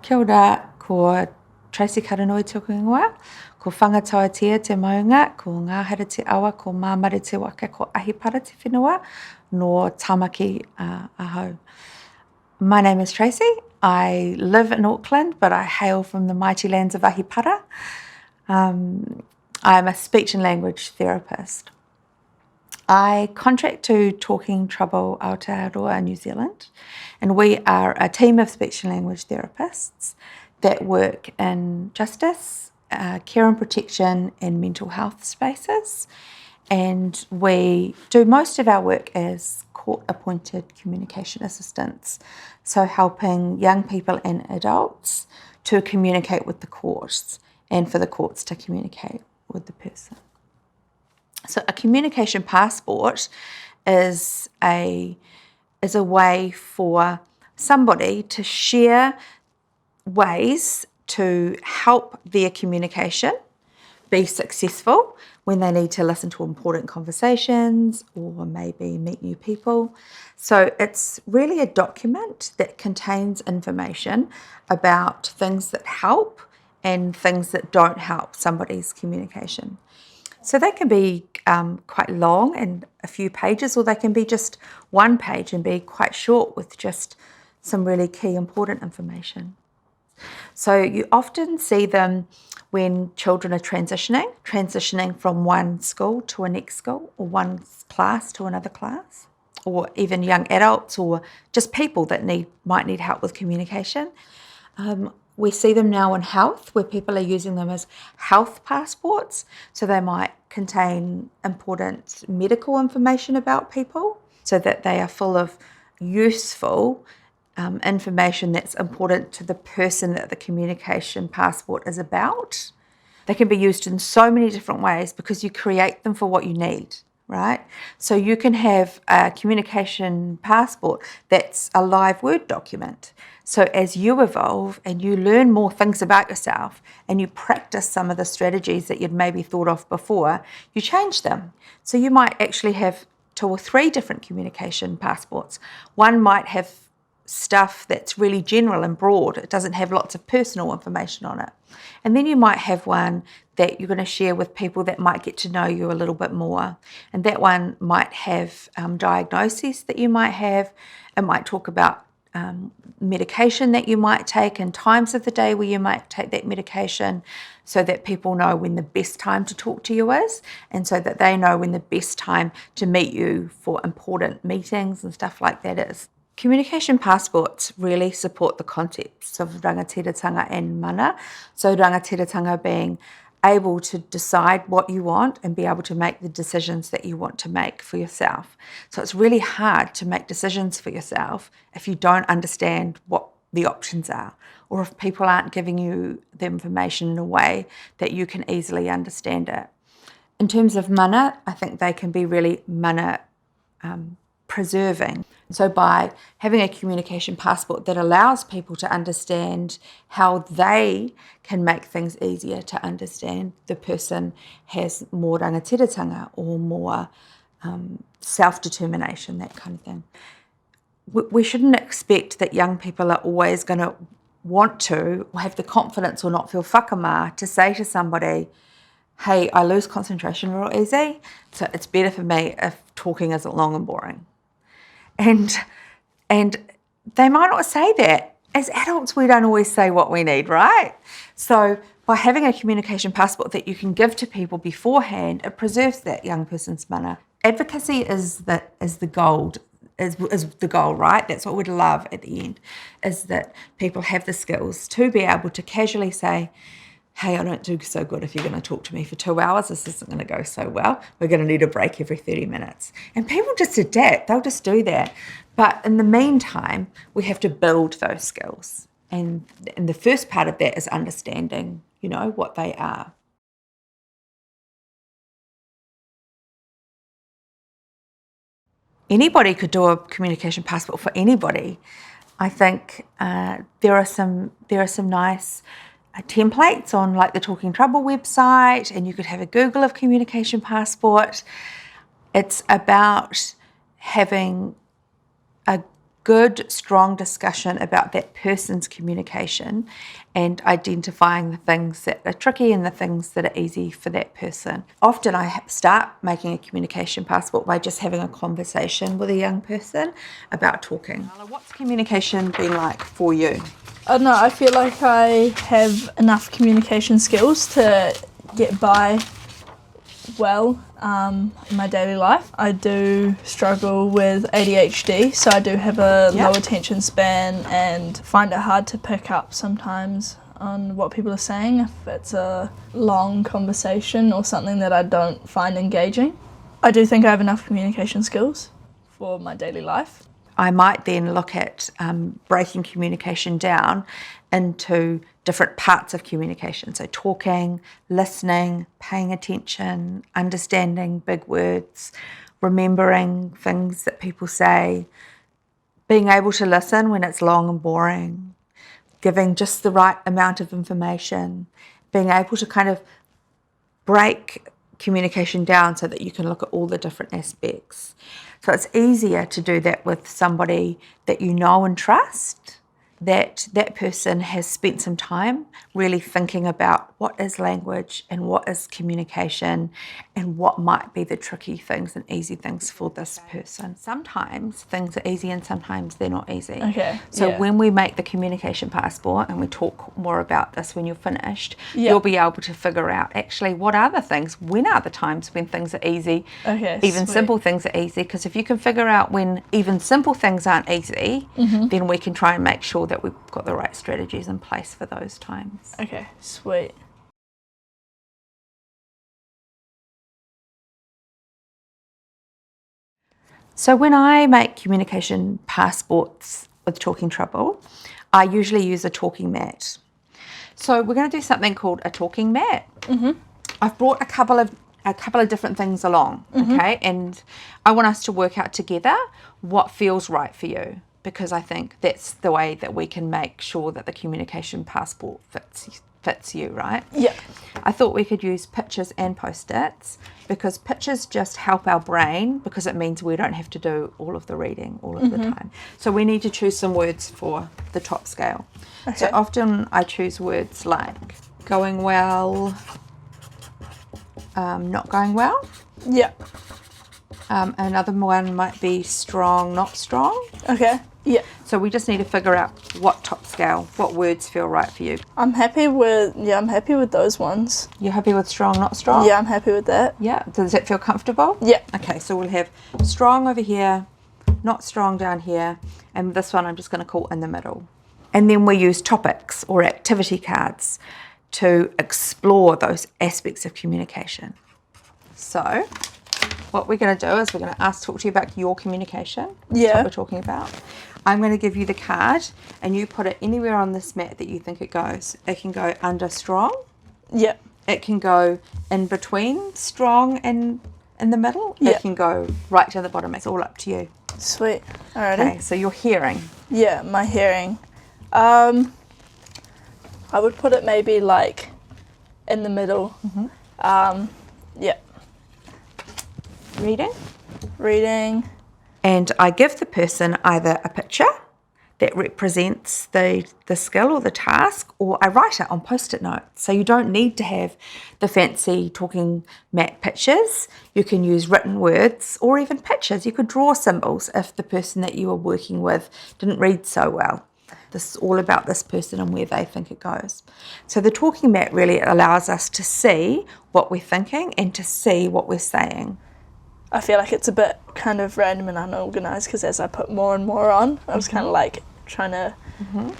Kia ora, ko Tracy Karanui tōku ingoa, ko whangataotia te maunga, ko ngāhara te awa, ko māmare te waka, ko ahipara te whenua, no tamaki ahau. My name is Tracy. I live in Auckland, but I hail from the mighty lands of Ahipara. I'm a speech and language therapist. I contract to Talking Trouble Aotearoa, New Zealand, and we are a team of speech and language therapists that work in justice, care and protection, and mental health spaces. And we do most of our work as court-appointed communication assistants, so helping young people and adults to communicate with the courts and for the courts to communicate with the person. So a communication passport is a way for somebody to share ways to help their communication be successful when they need to listen to important conversations or maybe meet new people. So it's really a document that contains information about things that help and things that don't help somebody's communication. So they can be quite long and a few pages, or they can be just one page and be quite short with just some really key important information. So you often see them when children are transitioning from one school to a next school, or one class to another class, or even young adults or just people that might need help with communication. We see them now in health, where people are using them as health passports. So they might contain important medical information about people, so that they are full of useful information that's important to the person that the communication passport is about. They can be used in so many different ways because you create them for what you need, right? So you can have a communication passport that's a live Word document. So as you evolve and you learn more things about yourself and you practice some of the strategies that you'd maybe thought of before, you change them. So you might actually have 2 or 3 different communication passports. One might have stuff that's really general and broad. It doesn't have lots of personal information on it. And then you might have one that you're going to share with people that might get to know you a little bit more. And that one might have diagnoses that you might have. It might talk about medication that you might take and times of the day where you might take that medication, so that people know when the best time to talk to you is, and so that they know when the best time to meet you for important meetings and stuff like that is. Communication passports really support the concepts of rangatiratanga and mana. So rangatiratanga being able to decide what you want and be able to make the decisions that you want to make for yourself. So it's really hard to make decisions for yourself if you don't understand what the options are, or if people aren't giving you the information in a way that you can easily understand it. In terms of mana, I think they can be really mana preserving. So by having a communication passport that allows people to understand how they can make things easier to understand, the person has more rangatiratanga or more self-determination, that kind of thing. We shouldn't expect that young people are always going to want to, or have the confidence or not feel whakamā to say to somebody, hey, I lose concentration real easy, so it's better for me if talking isn't long and boring. And they might not say that. As adults, we don't always say what we need, right? So by having a communication passport that you can give to people beforehand, it preserves that young person's mana. Advocacy is the goal, right? That's what we'd love at the end, is that people have the skills to be able to casually say, hey, I don't do so good if you're going to talk to me for 2 hours. This isn't going to go so well. We're going to need a break every 30 minutes. And people just adapt. They'll just do that. But in the meantime, we have to build those skills. And the first part of that is understanding, what they are. Anybody could do a communication passport for anybody. I think there are some nice templates on like the Talking Trouble website, and you could have a Google of communication passport. It's about having a good, strong discussion about that person's communication and identifying the things that are tricky and the things that are easy for that person. Often I start making a communication passport by just having a conversation with a young person about talking. What's communication been like for you? I don't know, I feel like I have enough communication skills to get by well in my daily life. I do struggle with ADHD, so I do have a low attention span and find it hard to pick up sometimes on what people are saying if it's a long conversation or something that I don't find engaging. I do think I have enough communication skills for my daily life. I might then look at breaking communication down into different parts of communication. So talking, listening, paying attention, understanding big words, remembering things that people say, being able to listen when it's long and boring, giving just the right amount of information, being able to kind of break communication down so that you can look at all the different aspects. So it's easier to do that with somebody that you know and trust, that person has spent some time really thinking about what is language and what is communication and what might be the tricky things and easy things for this person. Sometimes things are easy and sometimes they're not easy. Okay. So when we make the communication passport, and we talk more about this when you're finished, you'll be able to figure out actually what are the things, when are the times when things are easy, even simple things are easy, because if you can figure out when even simple things aren't easy, then we can try and make sure that we've got the right strategies in place for those times. Okay, sweet. So when I make communication passports with Talking Trouble, I usually use a talking mat. So we're going to do something called a talking mat. I've brought a couple of different things along, okay? And I want us to work out together what feels right for you, because I think that's the way that we can make sure that the communication passport fits you, right? Yeah. I thought we could use pictures and post-its, because pictures just help our brain, because it means we don't have to do all of the reading all of the time. So we need to choose some words for the top scale. Okay. So often I choose words like going well, not going well. Yeah. Another one might be strong, not strong. Okay. Yeah. So we just need to figure out what top scale, what words feel right for you. I'm happy with those ones. You're happy with strong, not strong? Yeah, I'm happy with that. Yeah. Does that feel comfortable? Yeah. Okay, so we'll have strong over here, not strong down here, and this one I'm just going to call in the middle. And then we use topics or activity cards to explore those aspects of communication. So what we're going to do is we're going to talk to you about your communication. That's what we're talking about. I'm going to give you the card and you put it anywhere on this mat that you think it goes. It can go under strong. Yeah. It can go in between strong and in the middle. Yeah. It can go right to the bottom. It's all up to you. Sweet. Alrighty. Okay, so your hearing. Yeah, my hearing. I would put it maybe like in the middle. Yeah. Reading. And I give the person either a picture that represents the skill or the task, or I write it on post-it notes. So you don't need to have the fancy talking mat pictures. You can use written words or even pictures. You could draw symbols if the person that you were working with didn't read so well. This is all about this person and where they think it goes. So the talking mat really allows us to see what we're thinking and to see what we're saying. I feel like it's a bit kind of random and unorganised, because as I put more and more on, I was kind of like trying to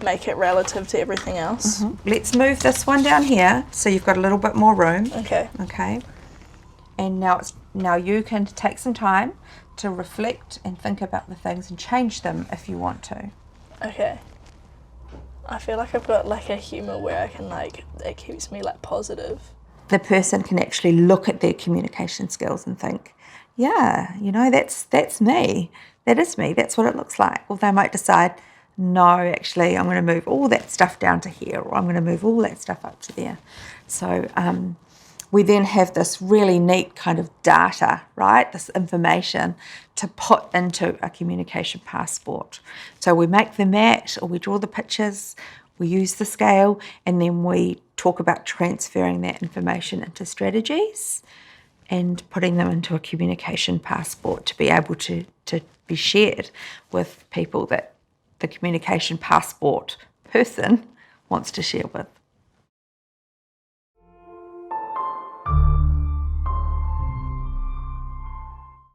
make it relative to everything else. Let's move this one down here so you've got a little bit more room. Okay. And now you can take some time to reflect and think about the things and change them if you want to. Okay. I feel like I've got like a humour where I can like, it keeps me like positive. The person can actually look at their communication skills and think, yeah, you know, that's me. That is me. That's what it looks like. Or they might decide, no, actually, I'm going to move all that stuff down to here, or I'm going to move all that stuff up to there. So we then have this really neat kind of data, right? This information to put into a communication passport. So we make the mat, or we draw the pictures, we use the scale, and then we talk about transferring that information into strategies and putting them into a communication passport to be able to be shared with people that the communication passport person wants to share with.